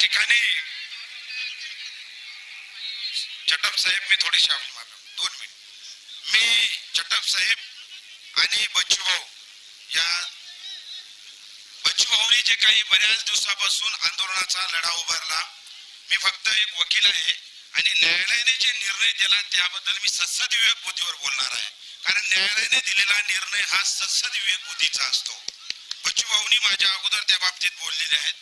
ठिकाणी चटप साहेब मी थोडी शाफ्ट मारतो 2 मिनिट मी चटप साहेब आणि बच्चू भाऊ या बच्चू भाऊनी जे काही बऱ्याच दिवसापासून आंदोलनाचा लढा उभारला मी फक्त एक वकील आहे आणि न्यायालयाने जे निर्णय दिला त्याबद्दल मी सत्सद विवेक बुद्धीवर बोलणार आहे कारण न्यायालयाने दिलेला निर्णय हा सत्सद विवेक बुद्धीचा असतो बच्चू भाऊनी माझ्या अगोदर त्या बाबतीत बोललेले आहेत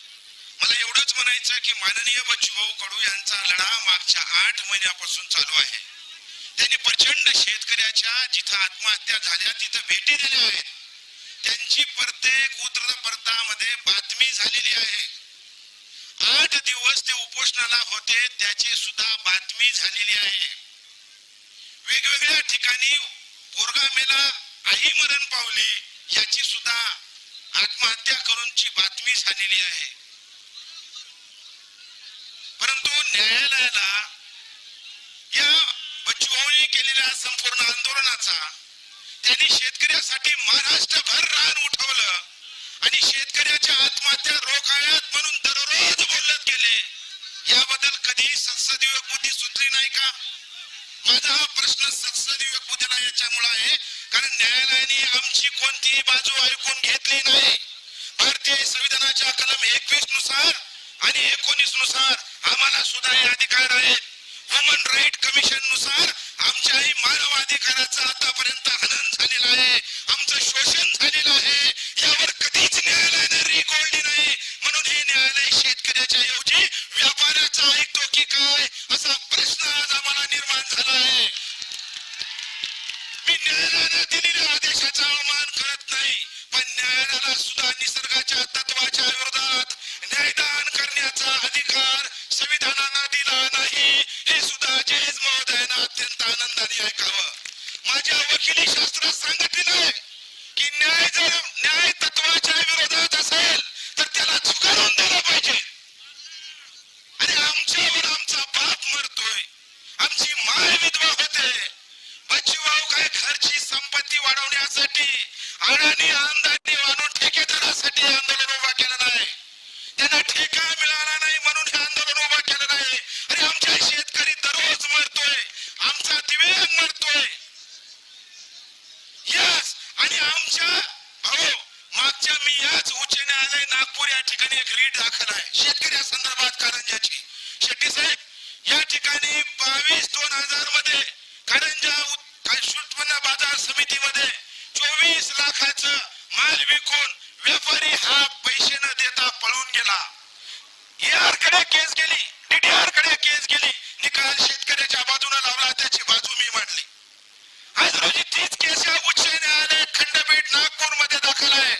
मला एवढंच म्हणायचं की माननीय बच्चू भाऊ कडू यांचा लढा मागच्या 8 महिन्यापासून चालू आहे त्यांनी प्रचंड शेतकऱ्याच्या जिथं आत्महत्या झाल्या तिथं भेटी दिल्या आहेत त्यांची प्रत्येक वृत्तपत्रामध्ये बातमी झालेली आहे 8 दिवस ते उपोषणाला होते त्याची सुद्धा बातमी झालेली आहे वेगवेगळ्या ठिकाणी पोरगा मेला आई मरण पावली याची सुद्धा आत्महत्या करूनची बातमी झालेली आहे परंतु न्यायालयाला या बच्चू भाऊंनी केलेल्या संपूर्ण आंदोलनाचा त्यांनी शेतकऱ्यासाठी महाराष्ट्रभर रान उठवलं आणि शेतकऱ्याच्या आत्महत्या रोखाव्यात म्हणून दररोज बोलत गेले याबद्दल कधी सत्सद विवेक बुद्धी सुचली नाही का माझा हा प्रश्न सत्सद विवेक बुद्धीला याच्यामुळे आहे कारण न्यायालयाने आमची कोणतीही बाजू ऐकून घेतली नाही भारतीय संविधानाच्या कलम 21 नुसार आणि 19 नुसार आम्हाला सुद्धा हे अधिकार आहेत ह्युमन राईट कमिशन नुसार आमच्याही मानव अधिकाराचा आतापर्यंत हनन झालेला आहे आमचं शोषण झालेलं आहे यावर कधीच न्यायालयाने रिकोळली नाही म्हणून हे न्यायालय शेतकऱ्याच्या ऐवजी व्यापाऱ्याचा ऐकतो की काय असा प्रश्न आज आम्हाला निर्माण झाला आहे मी न्यायालयाने दिलेल्या आदेशाचा अवमान करत नाही पण न्यायालयाला सुद्धा निसर्गाच्या तत्वाच्या विरोधात न्यायदान करण्याचा अधिकार संविधानाने दिला नाही हे सुद्धा जज महोदयांना अत्यंत आनंदाने ऐकावं माझ्या वकिली शास्त्रात सांगितलेलं आहे की न्याय जर न्याय तत्वाच्या विरोधात असेल तर त्याला झुगारून दिलं पाहिजे आणि आमच्यावर आमचा बाप मरतोय आमची माय विधवा होते बच्चू भाऊ काय घरची संपत्ती वाढवण्यासाठी अडाणी आमदानी आणून ठेकेदारासाठी आंदोलन उभा केलं नाही त्यांना ठेका मिळाला नाही म्हणून हे आंदोलन उभा केलं नाही अरे आमच्या शेतकरी दररोज मरतोय आमचा दिव्यांग मरतोय यस आणि आमच्या भाऊ मागच्या मी याच उच्च न्यायालय नागपूर या ठिकाणी एक रीट दाखल आहे शेतकऱ्या संदर्भात कारंजाची शेट्टी साहेब या ठिकाणी 22/2000 मध्ये कारंजा उत्पन्न बाजार समितीमध्ये 24 लाखाचं माल विकून व्यापारी हा पैसे न देता पळून गेला ER कडे केस गेली DDR कडे केस गेली निकाल शेतकऱ्याच्या बाजूने लावला त्याची बाजू मी मांडली आज रोजी तीच केस या उच्च न्यायालय खंडपीठ नागपूर मध्ये दाखल आहे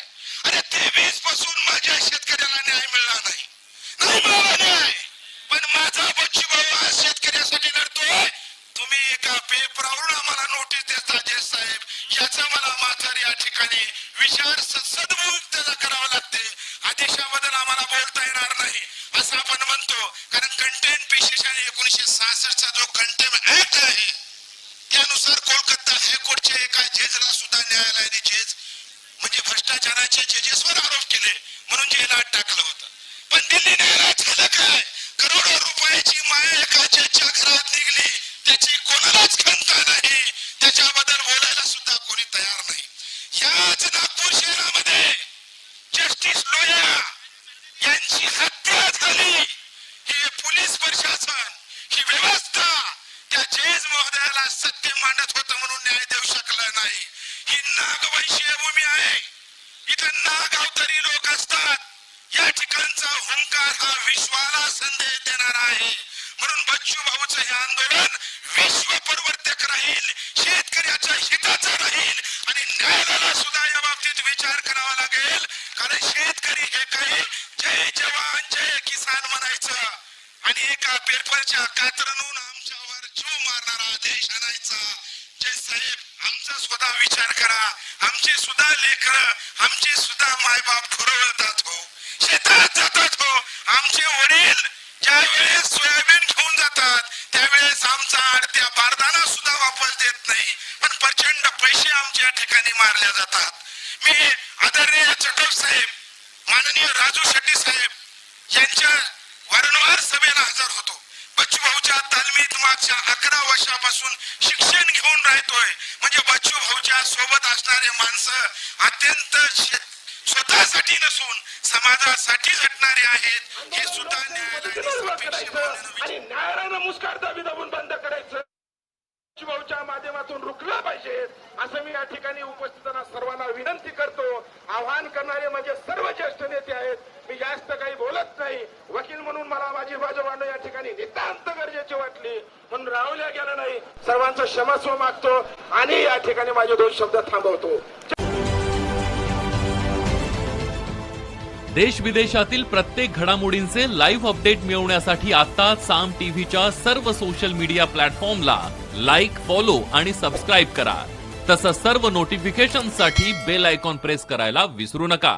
अरे 23 पासून माझ्या शेतकऱ्याला न्याय मिळाला नाही मिळाला न्याय पण माझा बच्चू भाऊ आज शेतकऱ्यासाठी लढतोय तुम्ही एका पेपरावरून आम्हाला नोटीस देता जज साहेब याचा मला मात्र या ठिकाणी विचार सद्भावना करावा लागते आदेशाबद्दल आम्हाला बोलता येणार नाही असं आपण म्हणतो कारण कंटेंट पेशेशन 1966 चा जो कंटेम्प्ट ऍक्ट आहे त्यानुसार कोलकाता हायकोर्टच्या एका जजला सुद्धा न्यायालयाने जज म्हणजे भ्रष्टाचाराचे जजेसवर आरोप केले म्हणून जेलात टाकलं होतं पण दिल्ली न्यायालयात झालं काय करोडो रुपयाची माया एका जजच्या घरात निघली त्याची कोणालाच खंत नाही त्याच्याबद्दल बोलायला सुद्धा कोणी तयार नाही याच नागपूर शहरामध्ये जस्टिस लोया यांची हत्या झाली हे पोलीस प्रशासन ही व्यवस्था त्या जज महोदयाला सत्य मांडत होतं म्हणून न्याय देऊ शकला नाही ही नागवंशीय भूमी आहे इथं नाग अवतारी लोक असतात या ठिकाणचा हुंकार हा विश्वाला संदेश देणारा आहे म्हणून बच्चू भाऊचं हे आंदोलन विश्व परिवर्तक राहील शेतकऱ्याच्या हिताचं राहील आणि न्यायालयाला सुद्धा या बाबतीत विचार करावा लागेल कारण शेतकरी हे काही जय जवान जय किसान म्हणायचं आणि एका पेपरच्या कातरनून आमच्यावर जीव मारणारा आदेश आणायचा जय साहेब आमचा सुद्धा विचार करा आमचे सुद्धा लेकरं आमचे सुद्धा मायबाप ठुरवतात हो शेतात जातात हो आमचे वडील ज्या वेळेस सोयाबीन घेऊन जातात त्यावेळेस आमचा आडत्या बारदाना सुद्धा वापस देत नाही पण प्रचंड पैसे आमच्या ठिकाणी मारल्या जातात मी आदरणीय चटप साहेब माननीय राजू शेट्टी साहेब यांच्या वारंवार सभेला हजर होतो. बच्चू भाऊच्या तालमीत मागच्या 11 वर्षापासून शिक्षण घेऊन राहतोय. म्हणजे बच्चू भाऊच्या सोबत असणारे माणसं अत्यंत स्वतःसाठी नसून समाजासाठी झटणारे आहेत. हे सुद्धा आणि न्यायालयानं मुस्कार दाबी दाबून बंद करायचं भाऊच्या माध्यमातून रुकलं पाहिजे असं मी या ठिकाणी उपस्थितांना सर्वांना विनंती करतो. आव्हान करणारे म्हणजे सर्व ज्येष्ठ नेते आहेत. मी जास्त काही बोलत नाही. वकील म्हणून मला माझी बाजू मांडणं या ठिकाणी नितांत गरजेची वाटली म्हणून राहवल्या गेलं नाही. सर्वांचं क्षमस्व मागतो आणि या ठिकाणी माझे 2 शब्द थांबवतो. देश विदेशातील प्रत्येक घडामोडींचे लाईव्ह अपडेट मिळवण्यासाठी आता साम टीव्हीच्या सर्व सोशल मीडिया प्लॅटफॉर्मला लाईक, फॉलो आणि सबस्क्राईब करा. तसंच सर्व नोटिफिकेशनसाठी बेल आयकॉन प्रेस करायला विसरू नका.